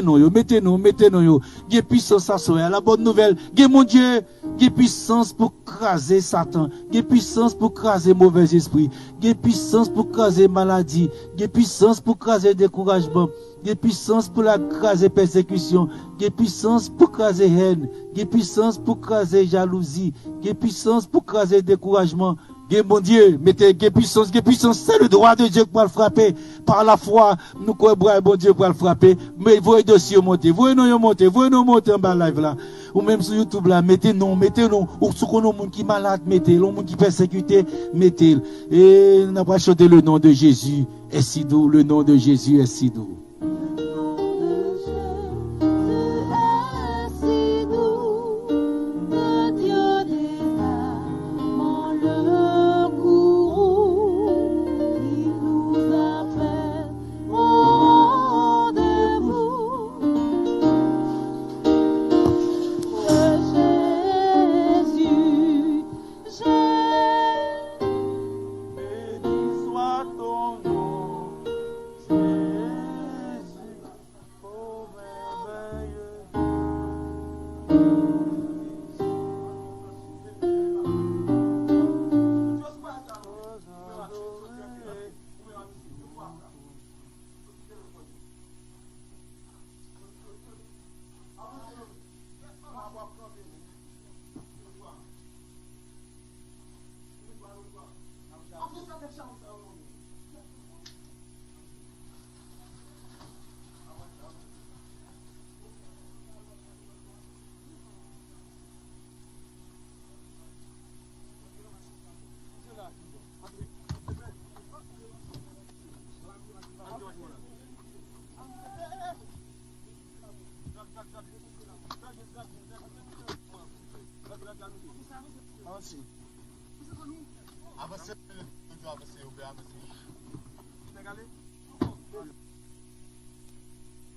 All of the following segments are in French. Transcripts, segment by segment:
mettez-nous yo. Gen puissance à soir. La bonne nouvelle, gen mon Dieu, gen puissance pour craser Satan, gen puissance pour craser mauvais esprit, gen puissance pour craser maladie, gen puissance pour craser découragement, gen puissance pour la craser persécution, gen puissance pour craser haine, gen puissance pour craser jalousie, gen puissance pour craser découragement. Mon Dieu, mettez puissance, c'est le droit de Dieu pour le frapper. Par la foi, nous croyons bon Dieu pour le frapper. Mais voyez dossier monter, voyez nous monter en bas live là. Ou même sur YouTube là, mettez-nous. Ou sur nos monde qui malade, mettez, le monde qui persécuté, mettez. Et nous avons chanté le nom de Jésus est si doux, le nom de Jésus est si doux.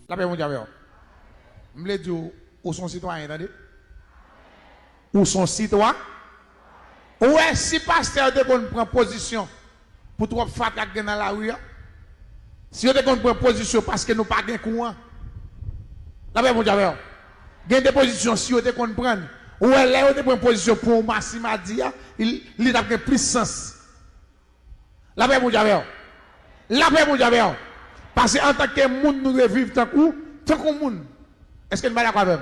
La paix, mon Dieu. Je me dis, où sont citoyens, attendez? Où sont citoyens? Ouais, si pasteur de prend position pour trop faire dans la rue, si on prend position parce que nous pas de courant, la paix, mon Dieu. Il y a des positions, si on prend, ouais, là, on prend position pour Massima Dia, il a plus puissance. La paix, mon Dieu. La paix, mon Dieu. Parce qu'en tant que monde, nous devons vivre tant que monde. Est-ce que nous sommes d'accord avec?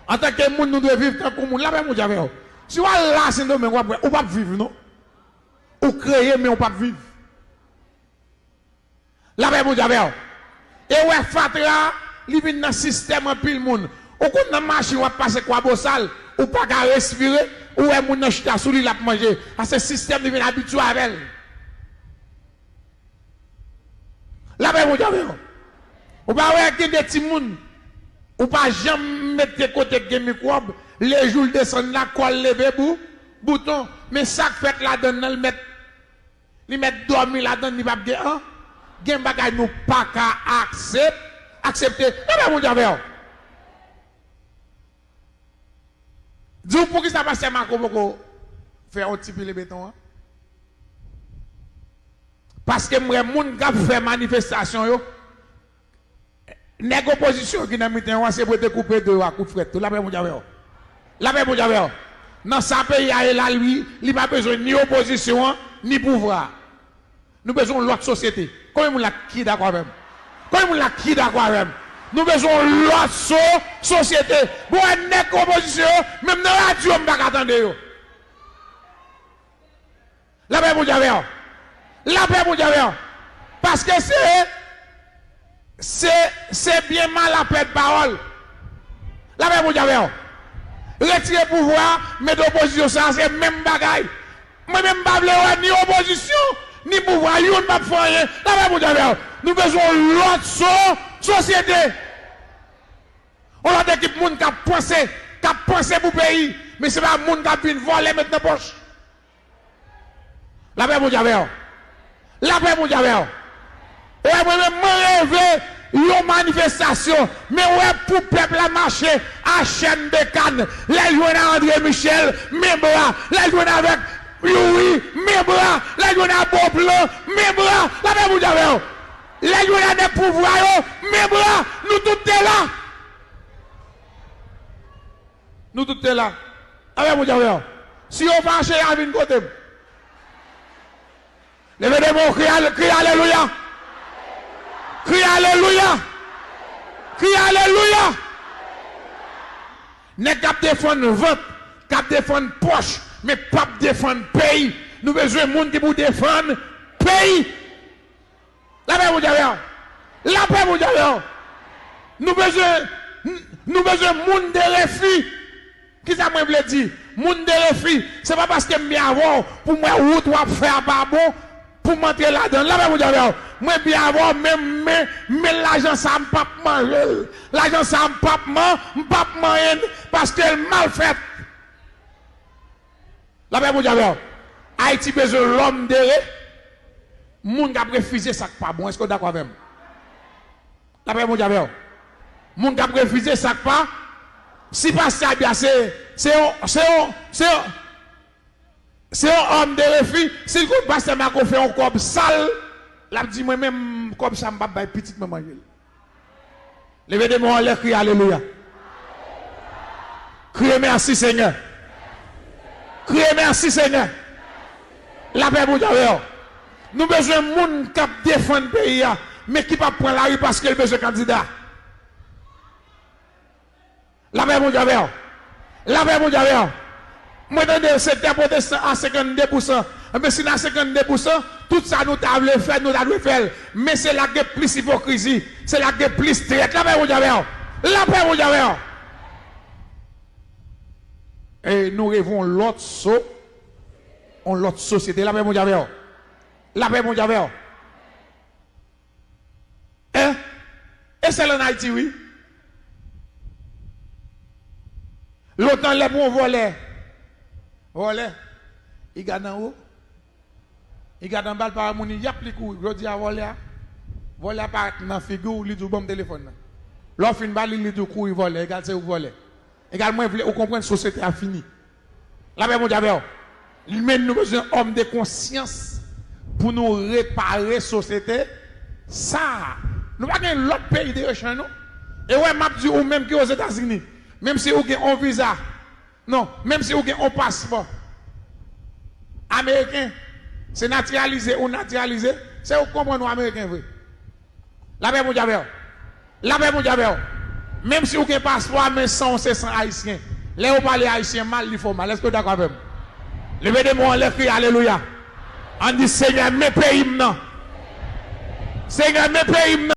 En tant que monde, nous devons vivre tant que monde. La paix, mon Dieu. Si on a là, c'est nous, on ne peut pas vivre, non? On crée, mais on ne peut pas vivre. La paix, mon Dieu. Et ouais, Fatra, il vient dans le système en pile monde. Ou quand on marche, on va passer quoi bossal, ou pas qu'à respirer, ou est mon chita sous lui la manger. Parce que le système devient habitué avec elle. La paix, mon Dieu. Ou pas ouais des petits monde. Ou pas jamais mettre de côté de microbe, les jours descendent là, colle lever bouton, mais ça fait là-dedans, il met dormir là-dedans, il va bien, gen bagay nous pas qu'à accepter. La paix, mon Dieu. Dis pour qui ça passe à Marco faire un petit peu de béton. Parce que moi, moun qui fait manifestation, nèg opposition qui n'a mis c'est pour te couper de coup de fret. La paix, mon Dieu. La paix, mon Dieu. Dans sa pays, là, lui, il n'a pas besoin ni opposition, ni pouvoir. Nous avons besoin de l'autre société. Comment on l'a qui d'accord avec? Comment on l'a qui d'accord avec? Nous avons besoin de l'autre société. Bon, nèg opposition, même dans la radio, on ne va pas attendre. La paix, mon Dieu. La paix, mon Dieu. Parce que c'est bien mal la paix de parole. La paix, mon Dieu. Retirer pouvoir, mettre opposition, ça c'est même bagaille. Moi-même, je ni opposition, ni pouvoir, yon ne pas rien. La paix, mon Dieu. Nous besoin de l'autre société. On a des équipes qui ont pensé pour le pays, mais ce n'est pas les gens qui ont voler mettre dans la poche. La paix, mon Dieu. La paix, mon Dieu. Ouais, moi-même, je rêve une manifestation, mais ouais, pour le peuple à marcher à chaîne de Cannes, les joueurs à André Michel, mes bras, les joueurs avec Louis, mes bras, les joueurs à Beauplan, mes bras, la paix, mon Dieu. Les gens des pouvoirs, mais bras, nous tous là. Nous tous là. Avec mon Dieu. Si on marche à une côté. Levez les mots, crie alléluia. Crie alléluia. Crie alléluia. Ne cap défendre vente, cap défendre poche, mais pas défendre pays. Nous besoin de monde qui pour défendre pays. La paix vous avez. La paix vous avez. Nous besoin de monde de refus. Qui ça me veut dire? Monde de refus. C'est pas parce que bien avoir pour moi route ou faire pas bon pour m'entrer là-dedans. La paix vous avez. Moi bien avoir même mais l'argent ça me pas manger. L'argent ça me pas manger parce qu'elle mal fait. La paix vous avez. Haïti besoin l'homme de moun qui a refusé ça pas bon. Est-ce que vous êtes d'accord avec moi? La paix vous avez. Moun qui a refusé ça pas. Si pas ça bien c'est un homme de refus. Si le pasteur m'a fait un corps sale, l'a dit moi même comme ça m'a pas petit me manger. Levez des mains en l'air, criez alléluia. Criez merci Seigneur. Criez merci Seigneur. La paix vous avez. Nous avons besoin de monde qui défend le pays, mais qui ne peut pas prendre la rue parce qu'il a besoin de candidat. La paix vous avez. La paix vous avez. Moi, dans le secteur protestant à 52%, mais si dans 52%, tout ça nous avons fait, nous avons fait. Mais c'est là que plus hypocrisie, c'est là que plus traite. La paix vous avez. La paix vous avez. Et nous rêvons l'autre saut, on l'autre société. La paix vous avez. La paix vous avez. Hein? Et c'est en Haïti, oui. L'autre les bons volets. Volets. Il garde en haut. Il garde en bas par mon il y a plus coups. Je dis à voler. Voler par dans figure, il dit bon téléphone. L'offre une balle, il dit courir voler. Regarde c'est où voler. Également, vous comprenez la société a fini. La paix, mon Dieu, mais nous besoin d'hommes de conscience pour nous réparer la société. Ça, nous n'avons pas l'autre pays de recherche, non? Et ouais, m'a dit, ou même qui aux États-Unis, même si vous avez un visa, non, même si vous avez un passeport américain, c'est naturalisé ou naturalisé, c'est vous comprenez nous américains, vrai. La paix, mon Dieu, la paix, mon Dieu. Même si vous avez un passeport, mais sans haïtien. Là, vous parlez haïtien mal, il faut mal. Est-ce que vous êtes d'accord avec moi? Levez des mots, les cris, alléluia. On dit Seigneur, mes pays, non. Seigneur, mes pays, non.